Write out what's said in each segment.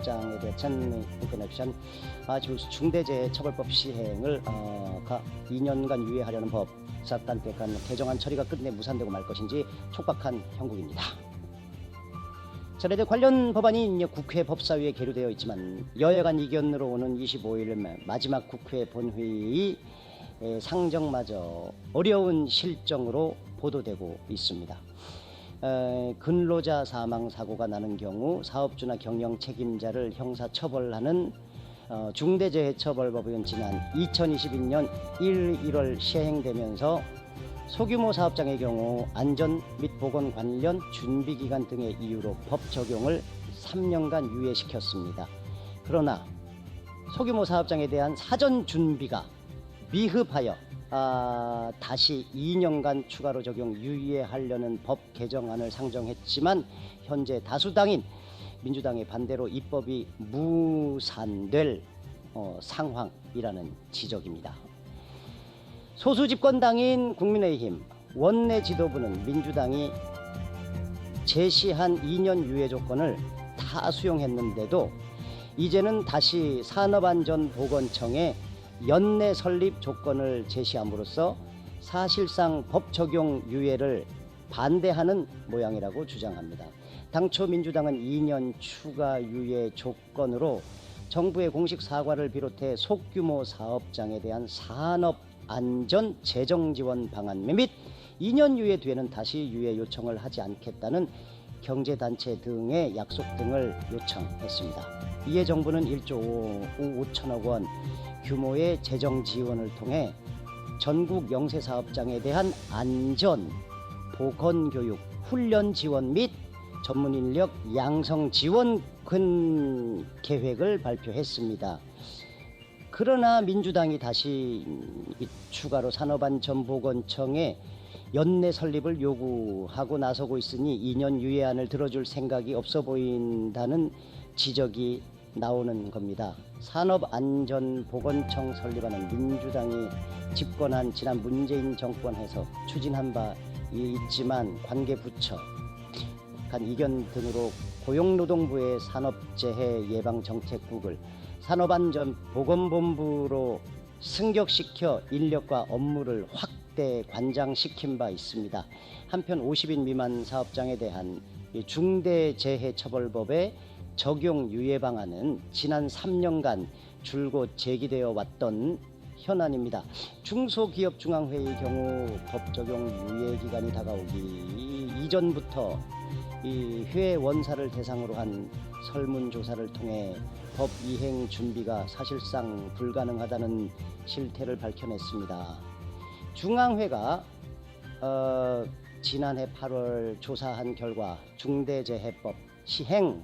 사업장에 대한 중대재해처벌법 시행을 2년간 유예하려는 법 사단법 간 개정안 처리가 끝내 무산되고 말 것인지 촉박한 형국입니다. 전에 관련 법안이 국회 법사위에 계류되어 있지만 여야간 이견으로 오는 25일 마지막 국회 본회의 상정마저 어려운 실정으로 보도되고 있습니다. 근로자 사망 사고가 나는 경우 사업주나 경영 책임자를 형사 처벌하는 중대재해처벌법은 지난 2022년 1월 시행되면서 소규모 사업장의 경우 안전 및 보건 관련 준비기간 등의 이유로 법 적용을 3년간 유예시켰습니다. 그러나 소규모 사업장에 대한 사전 준비가 미흡하여 다시 2년간 추가로 적용 유예하려는 법 개정안을 상정했지만 현재 다수당인 민주당의 반대로 입법이 무산될 상황이라는 지적입니다. 소수 집권당인 국민의힘 원내 지도부는 민주당이 제시한 2년 유예 조건을 다 수용했는데도 이제는 다시 산업안전보건청에 연내 설립 조건을 제시함으로써 사실상 법 적용 유예를 반대하는 모양이라고 주장합니다. 당초 민주당은 2년 추가 유예 조건으로 정부의 공식 사과를 비롯해 소규모 사업장에 대한 산업안전 재정지원 방안 및 2년 유예 뒤에는 다시 유예 요청을 하지 않겠다는 경제단체 등의 약속 등을 요청했습니다. 이에 정부는 1조 5천억 원 규모의 재정 지원을 통해 전국 영세사업장에 대한 안전, 보건교육, 훈련 지원 및 전문인력 양성 지원 계획을 발표했습니다. 그러나 민주당이 다시 추가로 산업안전보건청에 연내 설립을 요구하고 나서고 있으니 2년 유예안을 들어줄 생각이 없어 보인다는 지적이 나오는 겁니다. 산업안전보건청 설립하는 민주당이 집권한 지난 문재인 정권에서 추진한 바 있지만 관계부처 간 이견 등으로 고용노동부의 산업재해 예방정책국을 산업안전보건본부로 승격시켜 인력과 업무를 확대 관장시킨 바 있습니다. 한편 50인 미만 사업장에 대한 중대재해처벌법의 적용 유예 방안은 지난 3년간 줄곧 제기되어 왔던 현안입니다. 중소기업중앙회의 경우 법 적용 유예 기간이 다가오기 이전부터 이 회원사를 대상으로 한 설문조사를 통해 법 이행 준비가 사실상 불가능하다는 실태를 밝혀냈습니다. 중앙회가 지난해 8월 조사한 결과 중대재해법 시행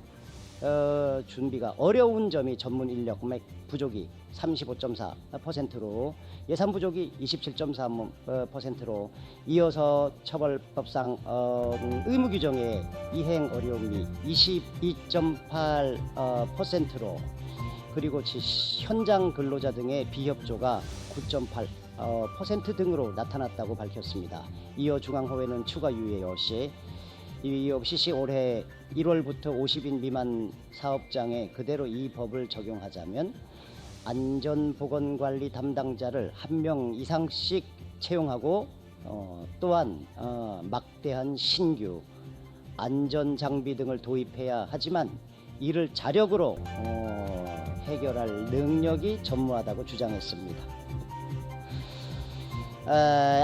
준비가 어려운 점이 전문 인력 부족이 35.4%로 예산 부족이 27.3%로 이어서 처벌법상 의무 규정의 이행 어려움이 22.8%로 그리고 현장 근로자 등의 비협조가 9.8% 등으로 나타났다고 밝혔습니다. 이어 중앙호회는 추가 유예 없이 올해 1월부터 50인 미만 사업장에 그대로 이 법을 적용하자면 안전보건관리 담당자를 1명 이상씩 채용하고 또한 막대한 신규 안전장비 등을 도입해야 하지만 이를 자력으로 해결할 능력이 전무하다고 주장했습니다.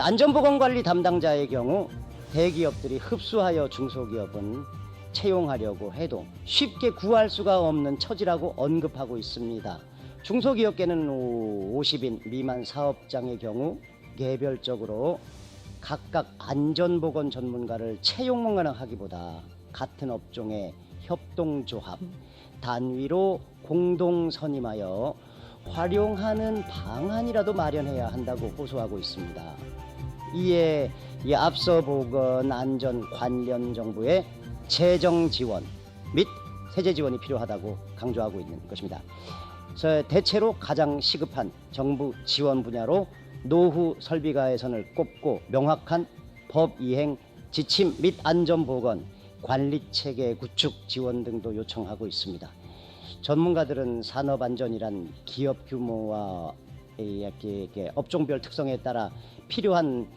안전보건관리 담당자의 경우 대기업들이 흡수하여 중소기업은 채용하려고 해도 쉽게 구할 수가 없는 처지라고 언급하고 있습니다. 중소기업계는 50인 미만 사업장의 경우 개별적으로 각각 안전보건 전문가를 채용만 하기보다 같은 업종의 협동조합, 단위로 공동 선임하여 활용하는 방안이라도 마련해야 한다고 호소하고 있습니다. 이에 앞서 보건 안전 관련 정부의 재정 지원 및 세제 지원이 필요하다고 강조하고 있는 것입니다. 대체로 가장 시급한 정부 지원 분야로 노후 설비가 예산을 꼽고 명확한 법 이행 지침 및 안전보건 관리체계 구축 지원 등도 요청하고 있습니다. 전문가들은 산업안전이란 기업 규모와 이렇게 업종별 특성에 따라 필요한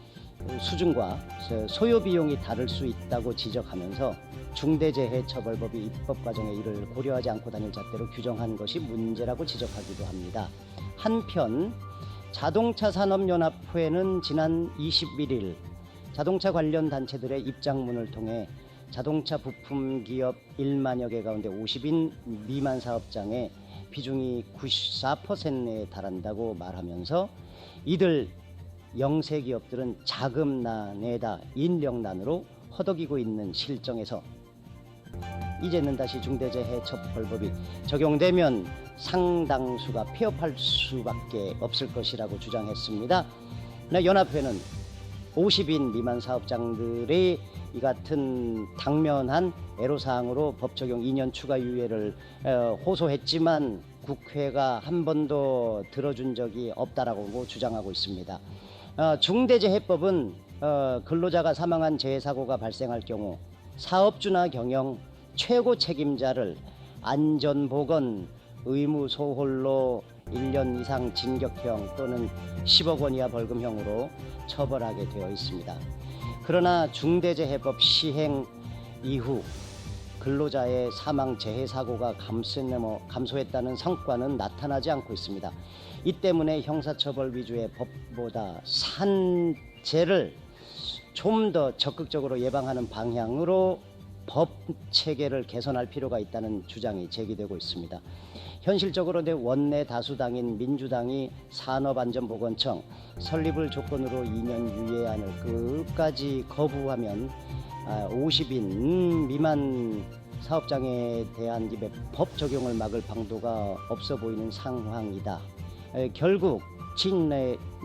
수준과 소요 비용이 다를 수 있다고 지적하면서 중대재해처벌법이 입법 과정에 이를 고려하지 않고 다닐 잣대로 규정한 것이 문제라고 지적하기도 합니다. 한편 자동차 산업연합회는 지난 21일 자동차 관련 단체들의 입장문을 통해 자동차 부품 기업 1만여 개 가운데 50인 미만 사업장의 비중이 94%에 달한다고 말하면서 이들 영세 기업들은 자금난에다 인력난으로 허덕이고 있는 실정에서 이제는 다시 중대재해처벌법이 적용되면 상당수가 폐업할 수밖에 없을 것이라고 주장했습니다. 연합회는 50인 미만 사업장들의 이 같은 당면한 애로사항으로 법 적용 2년 추가 유예를 호소했지만 국회가 한 번도 들어준 적이 없다라고 주장하고 있습니다. 중대재해법은 근로자가 사망한 재해사고가 발생할 경우 사업주나 경영 최고 책임자를 안전보건 의무소홀로 1년 이상 징역형 또는 10억 원 이하 벌금형으로 처벌하게 되어 있습니다. 그러나 중대재해법 시행 이후 근로자의 사망 재해사고가 감소했다는 성과는 나타나지 않고 있습니다. 이 때문에 형사처벌 위주의 법보다 산재를 좀 더 적극적으로 예방하는 방향으로 법 체계를 개선할 필요가 있다는 주장이 제기되고 있습니다. 현실적으로 원내 다수당인 민주당이 산업안전보건청 설립을 조건으로 2년 유예안을 끝까지 거부하면 50인 미만 사업장에 대한 법 적용을 막을 방도가 없어 보이는 상황이다. 결국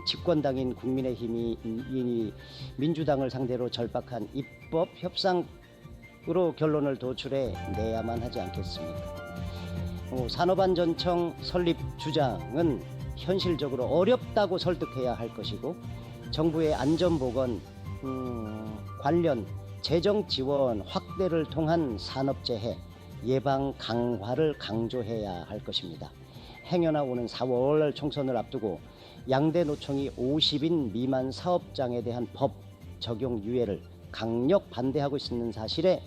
집권당인 국민의힘이 민주당을 상대로 절박한 입법 협상으로 결론을 도출해 내야만 하지 않겠습니까? 산업안전청 설립 주장은 현실적으로 어렵다고 설득해야 할 것이고 정부의 안전보건 관련 재정 지원 확대를 통한 산업재해 예방 강화를 강조해야 할 것입니다. 행여나 오는 4월 총선을 앞두고 양대 노총이 50인 미만 사업장에 대한 법 적용 유예를 강력 반대하고 있는 사실에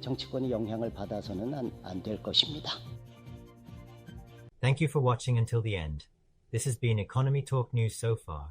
정치권이 영향을 받아서는 안 될 것입니다. Thank you for watching until the end. This has been Economy Talk News so far.